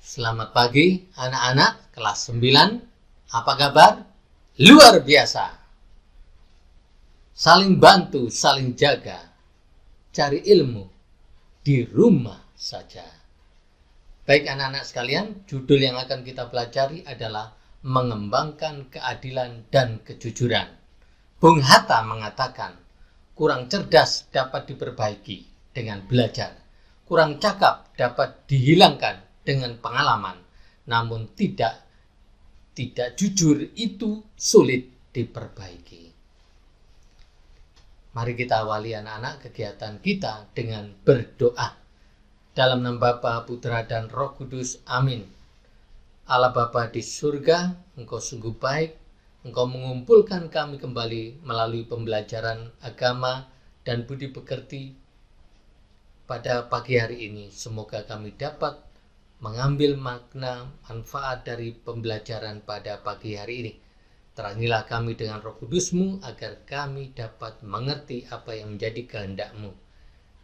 Selamat pagi anak-anak kelas 9. Apa kabar? Luar biasa. Saling bantu, saling jaga. Cari ilmu di rumah saja. Baik anak-anak sekalian, judul yang akan kita pelajari adalah mengembangkan keadilan dan kejujuran. Bung Hatta mengatakan, kurang cerdas dapat diperbaiki dengan belajar. Kurang cakap dapat dihilangkan dengan pengalaman. Namun tidak jujur itu sulit diperbaiki. Mari kita awali anak-anak kegiatan kita dengan berdoa. Dalam nama Bapa, Putra, dan Roh Kudus. Amin. Allah Bapa di surga, Engkau sungguh baik. Engkau mengumpulkan kami kembali melalui pembelajaran agama dan budi pekerti pada pagi hari ini. Semoga kami dapat mengambil makna manfaat dari pembelajaran pada pagi hari ini. Terangilah kami dengan Roh Kudus-Mu agar kami dapat mengerti apa yang menjadi kehendak-Mu.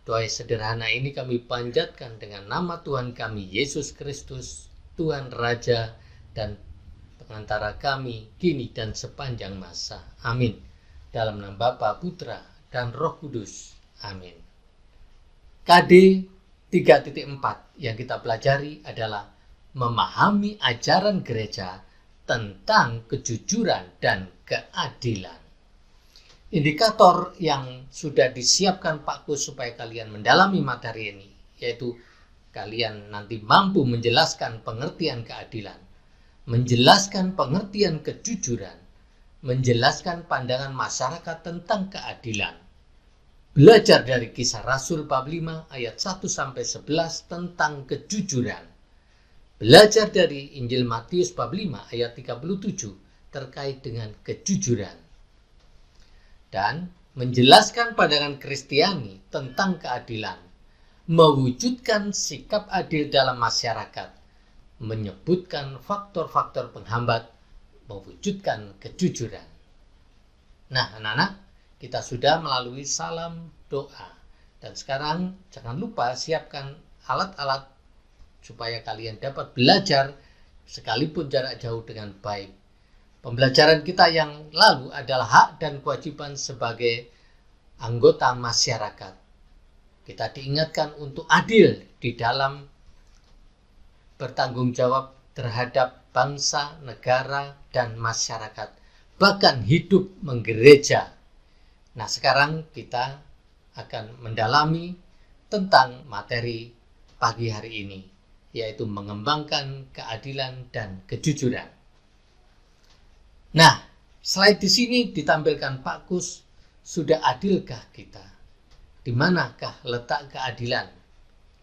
Doa sederhana ini kami panjatkan dengan nama Tuhan kami Yesus Kristus, Tuhan Raja dan pengantara kami kini dan sepanjang masa. Amin. Dalam nama Bapa, Putra, dan Roh Kudus. Amin. KD 3.4 yang kita pelajari adalah memahami ajaran gereja tentang kejujuran dan keadilan. Indikator yang sudah disiapkan Pak Kus supaya kalian mendalami materi ini, yaitu kalian nanti mampu menjelaskan pengertian keadilan, menjelaskan pengertian kejujuran, menjelaskan pandangan masyarakat tentang keadilan. Belajar dari Kisah Rasul bab 5 ayat 1-11 tentang kejujuran. Belajar dari Injil Matius bab 5 ayat 37 terkait dengan kejujuran. Dan menjelaskan pandangan Kristiani tentang keadilan. Mewujudkan sikap adil dalam masyarakat. Menyebutkan faktor-faktor penghambat. Mewujudkan kejujuran. Nah anak-anak, kita sudah melalui salam doa. Dan sekarang jangan lupa siapkan alat-alat supaya kalian dapat belajar sekalipun jarak jauh dengan baik. Pembelajaran kita yang lalu adalah hak dan kewajiban sebagai anggota masyarakat. Kita diingatkan untuk adil di dalam bertanggung jawab terhadap bangsa, negara, dan masyarakat. Bahkan hidup menggereja. Nah, sekarang kita akan mendalami tentang materi pagi hari ini, yaitu mengembangkan keadilan dan kejujuran. Nah, slide di sini ditampilkan Pak Kus, sudah adilkah kita? Di manakah letak keadilan?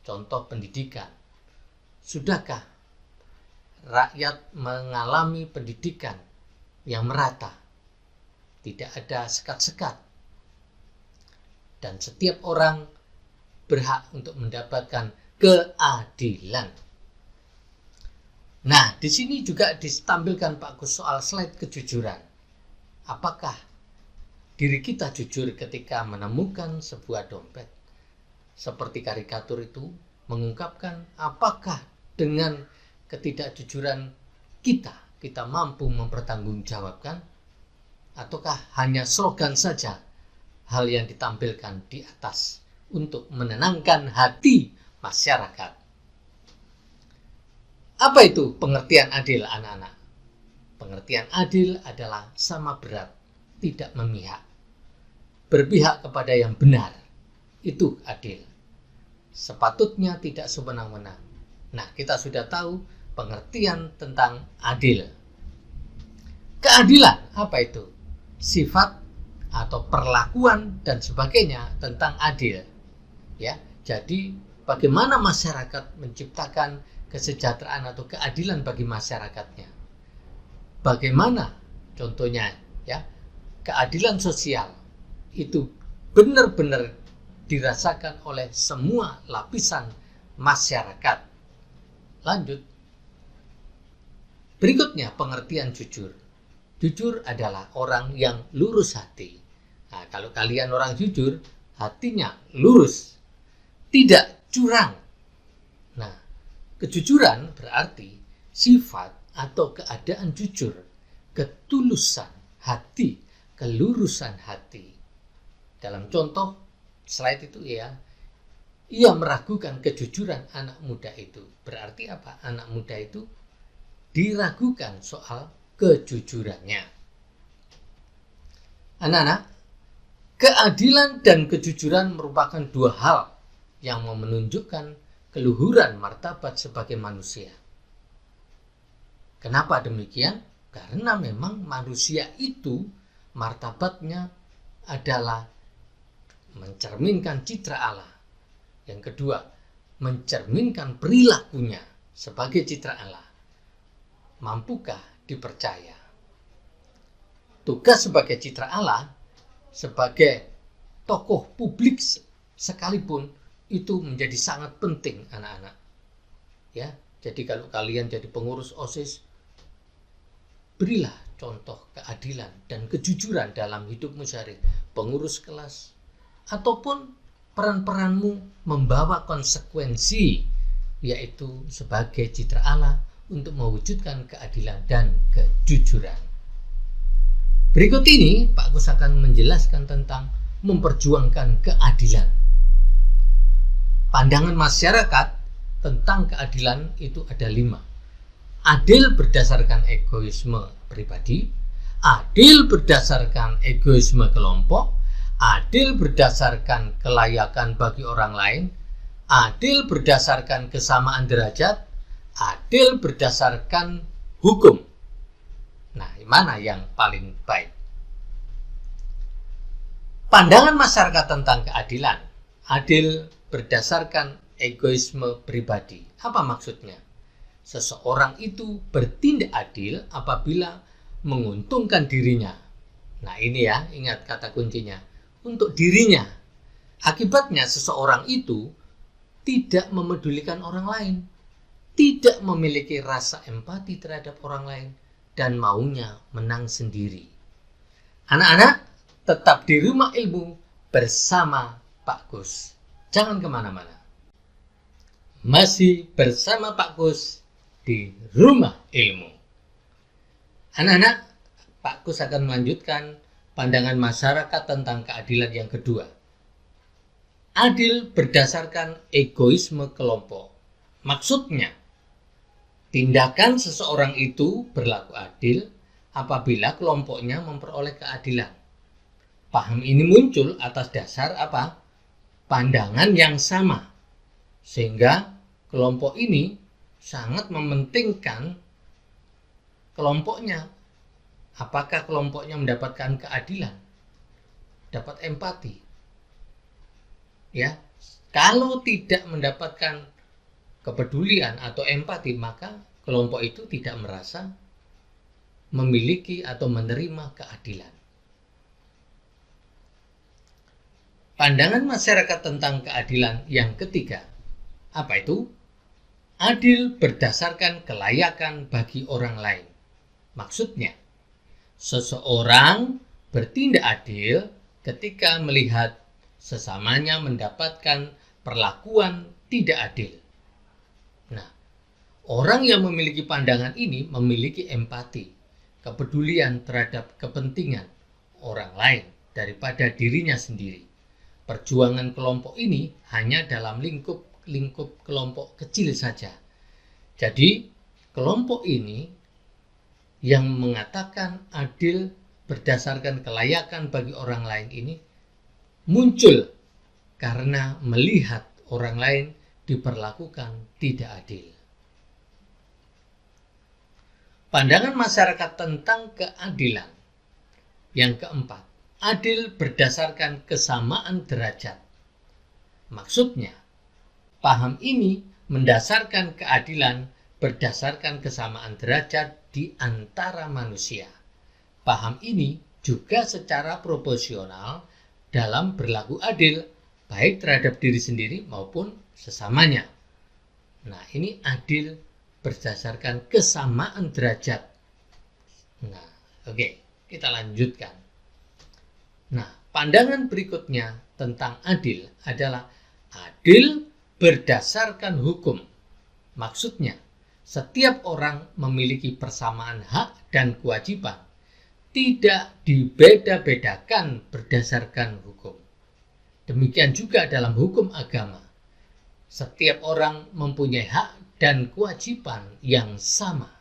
Contoh pendidikan. Sudahkah rakyat mengalami pendidikan yang merata? Tidak ada sekat-sekat. Dan setiap orang berhak untuk mendapatkan keadilan. Nah, di sini juga ditampilkan Pak Kus soal slide kejujuran. Apakah diri kita jujur ketika menemukan sebuah dompet? Seperti karikatur itu mengungkapkan apakah dengan ketidakjujuran kita mampu mempertanggungjawabkan? Ataukah hanya slogan saja hal yang ditampilkan di atas untuk menenangkan hati masyarakat? Apa itu pengertian adil anak-anak? Pengertian adil adalah sama berat, tidak memihak. Berpihak kepada yang benar, itu adil. Sepatutnya tidak sewenang-wenang. Nah, kita sudah tahu pengertian tentang adil. Keadilan, apa itu? Sifat atau perlakuan dan sebagainya tentang adil. Ya, jadi bagaimana masyarakat menciptakan kesejahteraan atau keadilan bagi masyarakatnya? Bagaimana contohnya ya, keadilan sosial itu benar-benar dirasakan oleh semua lapisan masyarakat. Lanjut. Berikutnya pengertian jujur. Jujur adalah orang yang lurus hati. Nah, kalau kalian orang jujur, hatinya lurus, tidak curang. Nah, Kejujuran berarti sifat atau keadaan jujur, ketulusan hati, kelurusan hati. Dalam contoh slide itu ya, ia meragukan kejujuran anak muda itu. Berarti apa? Anak muda itu diragukan soal kejujurannya. Anak-anak, keadilan dan kejujuran merupakan dua hal yang menunjukkan keluhuran martabat sebagai manusia. Kenapa demikian? Karena memang manusia itu martabatnya adalah mencerminkan citra Allah. Yang kedua, mencerminkan perilakunya sebagai citra Allah. Mampukah dipercaya? Tugas sebagai citra Allah, sebagai tokoh publik sekalipun, itu menjadi sangat penting anak-anak. Ya, jadi kalau kalian jadi pengurus OSIS, berilah contoh keadilan dan kejujuran dalam hidupmu sehari, pengurus kelas, ataupun peran-peranmu membawa konsekuensi, yaitu sebagai citra Allah untuk mewujudkan keadilan dan kejujuran. Berikut ini Pak Kus akan menjelaskan tentang memperjuangkan keadilan. Pandangan masyarakat tentang keadilan itu ada 5. Adil berdasarkan egoisme pribadi, adil berdasarkan egoisme kelompok, adil berdasarkan kelayakan bagi orang lain, adil berdasarkan kesamaan derajat, adil berdasarkan hukum. Nah, mana yang paling baik? Pandangan masyarakat tentang keadilan, adil berdasarkan egoisme pribadi. Apa maksudnya? Seseorang itu bertindak adil apabila menguntungkan dirinya. Nah, ini ya, ingat kata kuncinya. Untuk dirinya. Akibatnya seseorang itu tidak memedulikan orang lain, tidak memiliki rasa empati terhadap orang lain, dan maunya menang sendiri. Anak-anak, tetap di Rumah Ilmu bersama Pak Kus. Jangan kemana-mana. Masih bersama Pak Kus di Rumah Ilmu. Anak-anak, Pak Kus akan melanjutkan pandangan masyarakat tentang keadilan yang kedua. Adil berdasarkan egoisme kelompok. Maksudnya, tindakan seseorang itu berlaku adil apabila kelompoknya memperoleh keadilan. Paham ini muncul atas dasar apa? Pandangan yang sama. Sehingga kelompok ini sangat mementingkan kelompoknya. Apakah kelompoknya mendapatkan keadilan? Dapat empati. Ya, kalau tidak mendapatkan kepedulian atau empati, maka kelompok itu tidak merasa memiliki atau menerima keadilan. Pandangan masyarakat tentang keadilan yang ketiga, apa itu? Adil berdasarkan kelayakan bagi orang lain. Maksudnya, seseorang bertindak adil ketika melihat sesamanya mendapatkan perlakuan tidak adil. Nah, orang yang memiliki pandangan ini memiliki empati, kepedulian terhadap kepentingan orang lain daripada dirinya sendiri. Perjuangan kelompok ini hanya dalam lingkup kelompok kecil saja. Jadi, kelompok ini yang mengatakan adil berdasarkan kelayakan bagi orang lain ini muncul karena melihat orang lain diperlakukan tidak adil. Pandangan masyarakat tentang keadilan yang keempat, adil berdasarkan kesamaan derajat. Maksudnya, paham ini mendasarkan keadilan berdasarkan kesamaan derajat di antara manusia. Paham ini juga secara proporsional dalam berlaku adil, baik terhadap diri sendiri maupun sesamanya. Nah, ini adil berdasarkan kesamaan derajat. Nah, oke, kita lanjutkan. Nah, pandangan berikutnya tentang adil adalah adil berdasarkan hukum. Maksudnya, setiap orang memiliki persamaan hak dan kewajiban, tidak dibeda-bedakan berdasarkan hukum. Demikian juga dalam hukum agama. Setiap orang mempunyai hak dan kewajiban yang sama.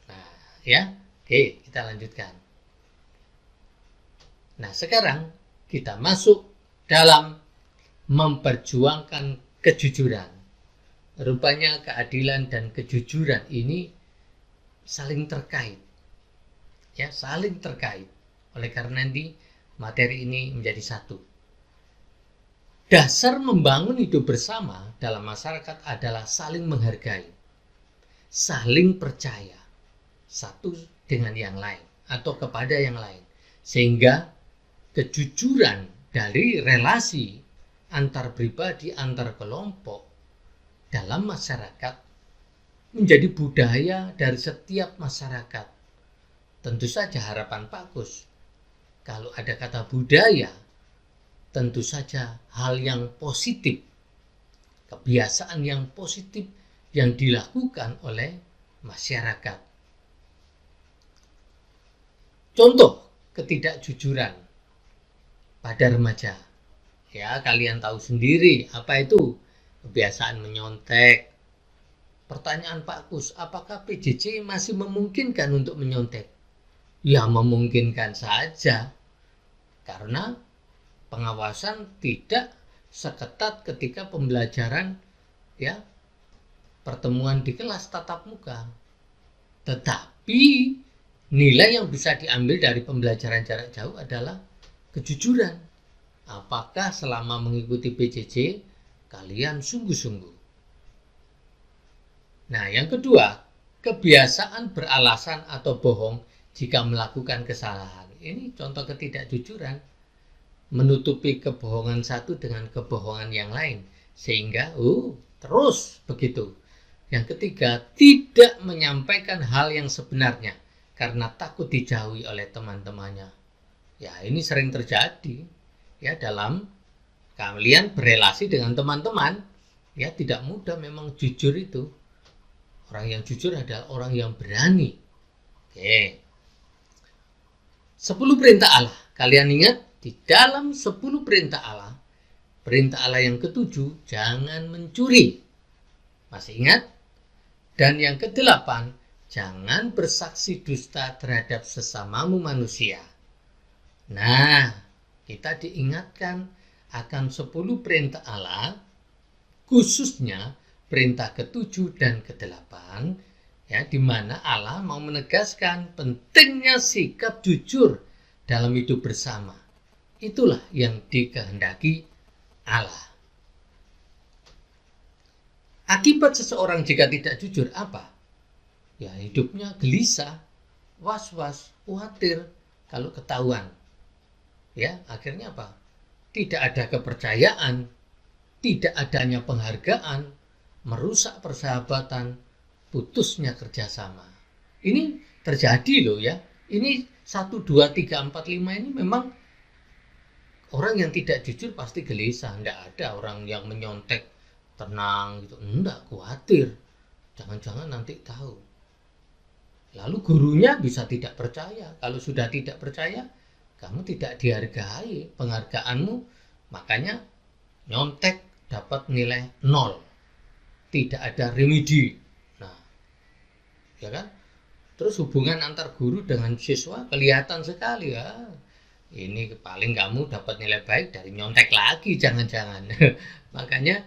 Nah, ya. Oke, kita lanjutkan. Nah, sekarang kita masuk dalam memperjuangkan kejujuran. Rupanya keadilan dan kejujuran ini saling terkait. Ya, saling terkait. Oleh karena ini materi ini menjadi satu. Dasar membangun hidup bersama dalam masyarakat adalah saling menghargai, saling percaya satu dengan yang lain atau kepada yang lain, sehingga kejujuran dari relasi antar pribadi, antar kelompok dalam masyarakat menjadi budaya dari setiap masyarakat. Tentu saja harapan Pak Kus, kalau ada kata budaya, tentu saja hal yang positif, kebiasaan yang positif yang dilakukan oleh masyarakat. Contoh ketidakjujuran pada remaja. Ya, kalian tahu sendiri apa itu kebiasaan menyontek. Pertanyaan Pak Kus, apakah PJJ masih memungkinkan untuk menyontek? Ya, memungkinkan saja. Karena pengawasan tidak seketat ketika pembelajaran, ya, pertemuan di kelas tatap muka. Tetapi nilai yang bisa diambil dari pembelajaran jarak jauh adalah kejujuran. Apakah selama mengikuti PJJ kalian sungguh-sungguh? Nah, yang kedua, kebiasaan beralasan atau bohong jika melakukan kesalahan. Ini contoh ketidakjujuran. Menutupi kebohongan satu dengan kebohongan yang lain. Sehingga, terus begitu. Yang ketiga, tidak menyampaikan hal yang sebenarnya karena takut dijauhi oleh teman-temannya. Ya, ini sering terjadi ya dalam kalian berelasi dengan teman-teman. Ya, tidak mudah memang jujur itu. Orang yang jujur adalah orang yang berani. Oke. 10 perintah Allah. Kalian ingat di dalam 10 perintah Allah yang ketujuh, jangan mencuri. Masih ingat? Dan yang ke-8, jangan bersaksi dusta terhadap sesamamu manusia. Nah, kita diingatkan akan 10 perintah Allah, khususnya perintah ke-7 dan ke-8, ya, di mana Allah mau menegaskan pentingnya sikap jujur dalam hidup bersama. Itulah yang dikehendaki Allah. Akibat seseorang jika tidak jujur apa? Ya, hidupnya gelisah, was-was, khawatir kalau ketahuan. Ya, akhirnya apa? Tidak ada kepercayaan, tidak adanya penghargaan, merusak persahabatan, putusnya kerjasama. Ini terjadi loh ya. Ini 1, 2, 3, 4, 5 ini memang orang yang tidak jujur pasti gelisah. Tidak ada orang yang menyontek tenang gitu. Enggak, khawatir. Jangan-jangan nanti tahu. Lalu gurunya bisa tidak percaya. Kalau sudah tidak percaya, kamu tidak dihargai penghargaanmu. Makanya nyontek dapat nilai 0. Tidak ada remedi. Nah, ya kan? Terus hubungan antar guru dengan siswa kelihatan sekali ya. Ini paling kamu dapat nilai baik dari nyontek lagi, jangan-jangan. Makanya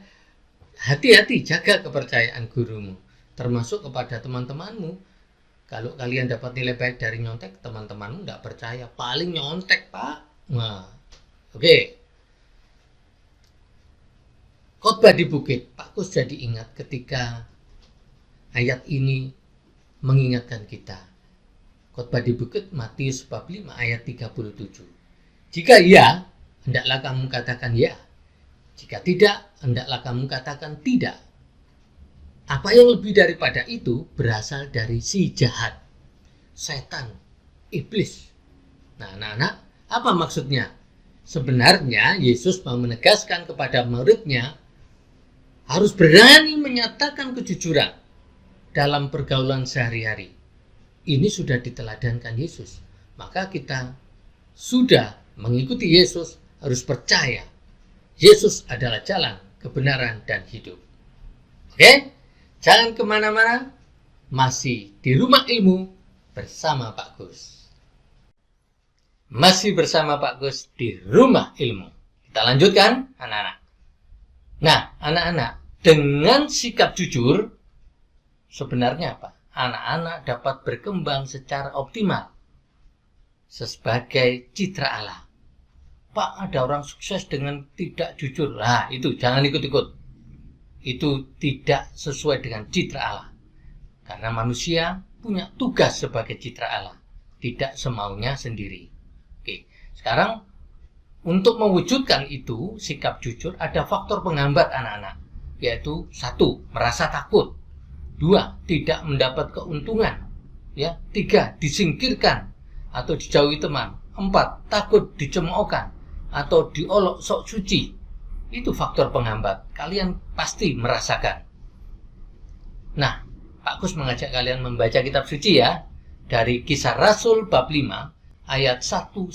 hati-hati, jaga kepercayaan gurumu, termasuk kepada teman-temanmu. Kalau kalian dapat nilai baik dari nyontek, teman-temanmu tidak percaya, paling nyontek pak. Nah, oke. Khotbah di bukit, Pak Kus jadi ingat ketika ayat ini mengingatkan kita. Khotbah di bukit Matius bab 5 ayat 37. Jika iya, hendaklah kamu katakan ya. Jika tidak, hendaklah kamu katakan tidak. Apa yang lebih daripada itu berasal dari si jahat, setan, iblis. Nah, anak-anak, apa maksudnya? Sebenarnya Yesus mau menegaskan kepada muridnya harus berani menyatakan kejujuran dalam pergaulan sehari-hari. Ini sudah diteladankan Yesus. Maka kita sudah mengikuti Yesus, harus percaya Yesus adalah jalan, kebenaran, dan hidup. Oke? Jangan kemana-mana, masih di Rumah Ilmu bersama Pak Gus. Masih bersama Pak Gus di Rumah Ilmu. Kita lanjutkan, anak-anak. Nah, anak-anak, dengan sikap jujur, sebenarnya apa? Anak-anak dapat berkembang secara optimal sebagai citra Allah. Pak, ada orang sukses dengan tidak jujur. Nah, itu jangan ikut-ikut. Itu tidak sesuai dengan citra Allah. Karena manusia punya tugas sebagai citra Allah, tidak semaunya sendiri. Oke, sekarang untuk mewujudkan itu, sikap jujur, ada faktor penghambat anak-anak, yaitu 1, merasa takut. 2, tidak mendapat keuntungan. 3, disingkirkan atau dijauhi teman. 4, takut dicemoohkan atau diolok sok suci. Itu faktor penghambat. Kalian pasti merasakan. Nah, Pak Gus mengajak kalian membaca kitab suci ya. Dari Kisah Rasul bab 5 ayat 1-11.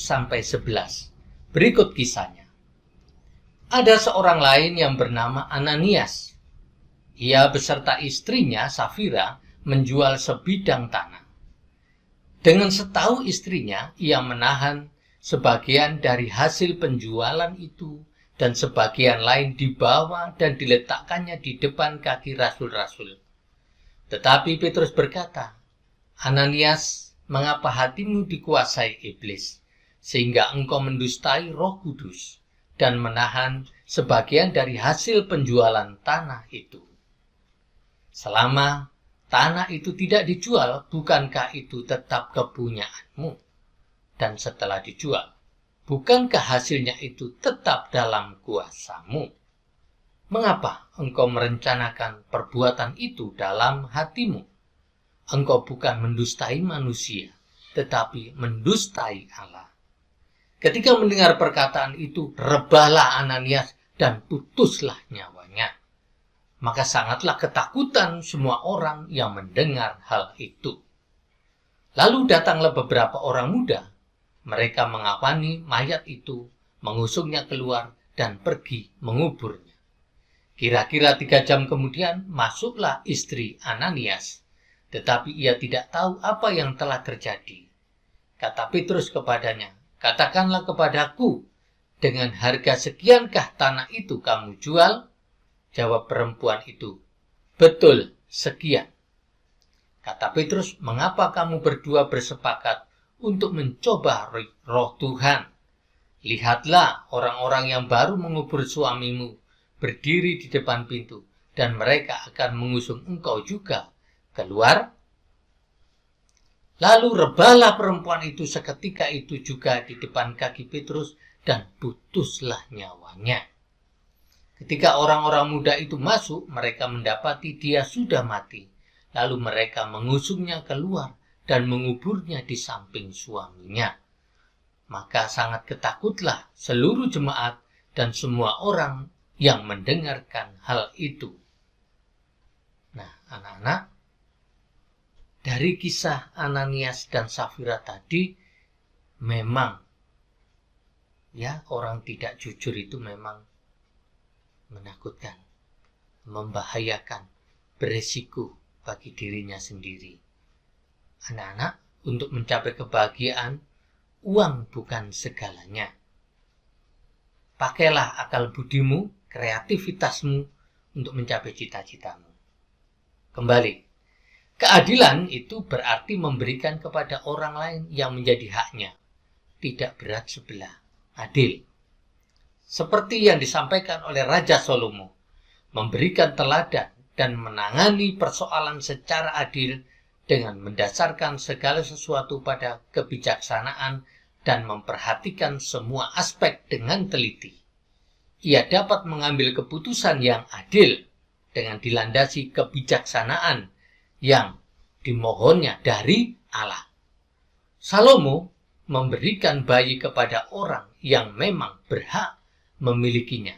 Berikut kisahnya. Ada seorang lain yang bernama Ananias. Ia beserta istrinya Safira menjual sebidang tanah. Dengan setahu istrinya, ia menahan sebagian dari hasil penjualan itu dan sebagian lain dibawa dan diletakkannya di depan kaki rasul-rasul. Tetapi Petrus berkata, Ananias, mengapa hatimu dikuasai iblis, sehingga engkau mendustai Roh Kudus dan menahan sebagian dari hasil penjualan tanah itu? Selama tanah itu tidak dijual, bukankah itu tetap kepunyaanmu? Dan setelah dijual, bukankah hasilnya itu tetap dalam kuasamu? Mengapa engkau merencanakan perbuatan itu dalam hatimu? Engkau bukan mendustai manusia, tetapi mendustai Allah. Ketika mendengar perkataan itu, rebahlah Ananias dan putuslah nyawanya. Maka sangatlah ketakutan semua orang yang mendengar hal itu. Lalu datanglah beberapa orang muda. Mereka mengawani mayat itu, mengusungnya keluar, dan pergi menguburnya. Kira-kira 3 jam kemudian masuklah istri Ananias, tetapi ia tidak tahu apa yang telah terjadi. Kata Petrus kepadanya, katakanlah kepadaku, dengan harga sekiankah tanah itu kamu jual? Jawab perempuan itu, betul, sekian. Kata Petrus, mengapa kamu berdua bersepakat untuk mencoba roh Tuhan? Lihatlah, orang-orang yang baru mengubur suamimu berdiri di depan pintu, dan mereka akan mengusung engkau juga keluar. Lalu rebahlah perempuan itu seketika itu juga di depan kaki Petrus, dan putuslah nyawanya. Ketika orang-orang muda itu masuk, mereka mendapati dia sudah mati. Lalu mereka mengusungnya keluar dan menguburnya di samping suaminya. Maka sangat ketakutlah seluruh jemaat dan semua orang yang mendengarkan hal itu. Nah, anak-anak, dari kisah Ananias dan Safira tadi, memang orang tidak jujur itu memang menakutkan, membahayakan, beresiko bagi dirinya sendiri. Anak-anak, untuk mencapai kebahagiaan, uang bukan segalanya. Pakailah akal budimu, kreativitasmu untuk mencapai cita-citamu. Kembali, keadilan itu berarti memberikan kepada orang lain yang menjadi haknya, tidak berat sebelah, adil. Seperti yang disampaikan oleh Raja Salomo, memberikan teladan dan menangani persoalan secara adil dengan mendasarkan segala sesuatu pada kebijaksanaan dan memperhatikan semua aspek dengan teliti. Ia dapat mengambil keputusan yang adil dengan dilandasi kebijaksanaan yang dimohonnya dari Allah. Salomo memberikan bayi kepada orang yang memang berhak memilikinya,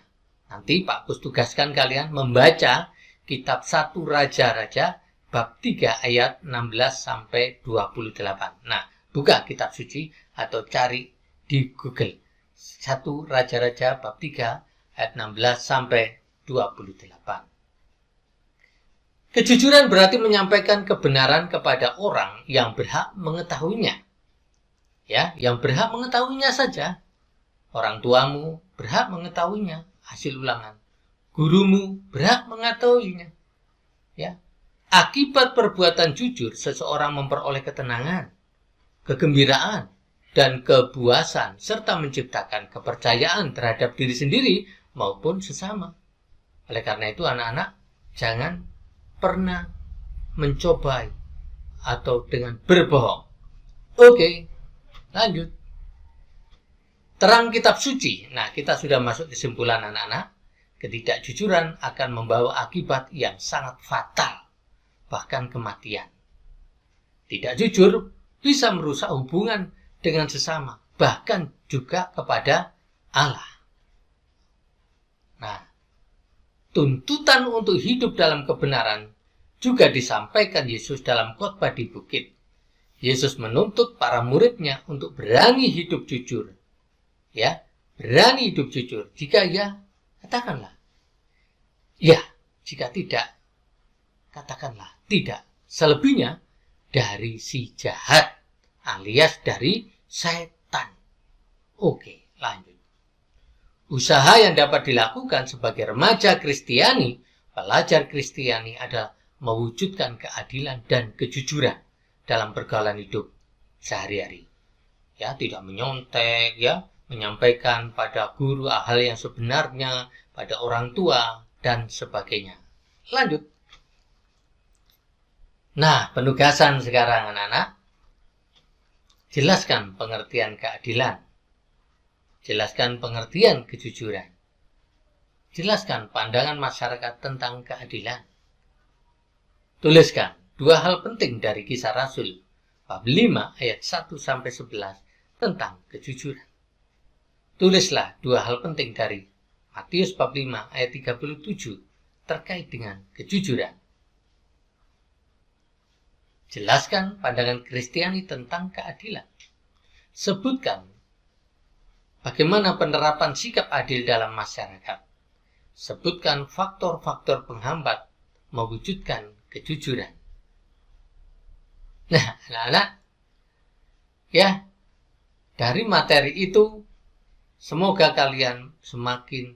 Nanti Pak Kus tugaskan kalian membaca kitab 1 Raja-Raja bab 3 ayat 16 sampai 28. Nah, buka kitab suci atau cari di Google. 1 Raja-Raja bab 3 ayat 16 sampai 28. Kejujuran berarti menyampaikan kebenaran kepada orang yang berhak mengetahuinya. Ya, yang berhak mengetahuinya saja. Orang tuamu berhak mengetahuinya, hasil ulangan. Gurumu berhak mengetahuinya. Ya. Akibat perbuatan jujur, seseorang memperoleh ketenangan, kegembiraan, dan kepuasan, serta menciptakan kepercayaan terhadap diri sendiri maupun sesama. Oleh karena itu, anak-anak, jangan pernah mencobai atau dengan berbohong. Oke, lanjut. Terang kitab suci. Nah, kita sudah masuk kesimpulan anak-anak. Ketidakjujuran akan membawa akibat yang sangat fatal, bahkan kematian. Tidak jujur bisa merusak hubungan dengan sesama, bahkan juga kepada Allah. Nah, tuntutan untuk hidup dalam kebenaran juga disampaikan Yesus dalam khotbah di bukit. Yesus menuntut para muridnya untuk berani hidup jujur. Ya, berani hidup jujur. Jika ya, katakanlah. Ya, jika tidak, katakanlah tidak. Selebihnya dari si jahat alias dari setan. Oke, lanjut. Usaha yang dapat dilakukan sebagai remaja Kristiani, pelajar Kristiani adalah mewujudkan keadilan dan kejujuran dalam pergaulan hidup sehari-hari. Ya, tidak menyontek, ya, menyampaikan pada guru hal yang sebenarnya, pada orang tua, dan sebagainya. Lanjut. Nah, penugasan sekarang anak-anak. Jelaskan pengertian keadilan. Jelaskan pengertian kejujuran. Jelaskan pandangan masyarakat tentang keadilan. Tuliskan 2 hal penting dari Kisah Rasul, bab 5 ayat 1-11 tentang kejujuran. Tulislah 2 hal penting dari Matius bab 5 ayat 37 terkait dengan kejujuran. Jelaskan pandangan Kristiani tentang keadilan. Sebutkan bagaimana penerapan sikap adil dalam masyarakat. Sebutkan faktor-faktor penghambat mewujudkan kejujuran. Nah, anak-anak, ya, dari materi itu semoga kalian semakin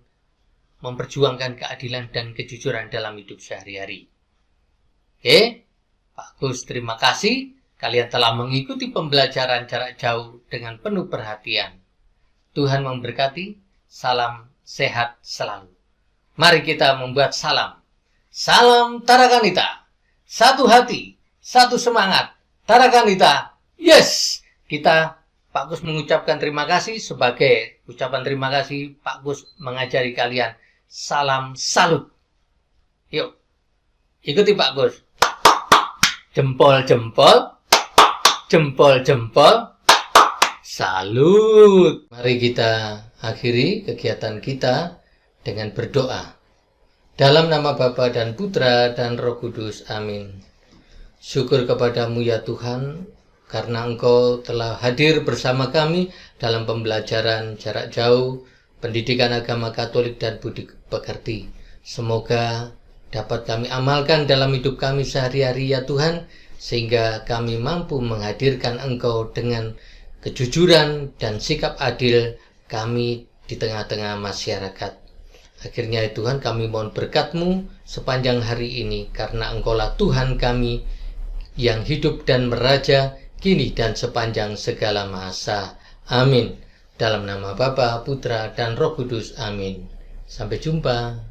memperjuangkan keadilan dan kejujuran dalam hidup sehari-hari. Oke, Pak Gus, terima kasih. Kalian telah mengikuti pembelajaran jarak jauh dengan penuh perhatian. Tuhan memberkati. Salam sehat selalu. Mari kita membuat salam. Salam Tarakanita. Satu hati, satu semangat. Tarakanita. Yes! Kita Pak Gus mengucapkan terima kasih. Sebagai ucapan terima kasih, Pak Gus mengajari kalian salam salut. Yuk, ikuti Pak Gus. Jempol-jempol, jempol-jempol, salut. Mari kita akhiri kegiatan kita dengan berdoa. Dalam nama Bapa dan Putra dan Roh Kudus. Amin. Syukur kepadamu ya Tuhan, karena Engkau telah hadir bersama kami dalam pembelajaran jarak jauh, pendidikan agama Katolik dan budi pekerti. Semoga dapat kami amalkan dalam hidup kami sehari-hari ya Tuhan, sehingga kami mampu menghadirkan Engkau dengan kejujuran dan sikap adil kami di tengah-tengah masyarakat. Akhirnya ya Tuhan, kami mohon berkat-Mu sepanjang hari ini, karena Engkaulah Tuhan kami yang hidup dan meraja kini dan sepanjang segala masa. Amin. Dalam nama Bapa, Putra, dan Roh Kudus. Amin. Sampai jumpa.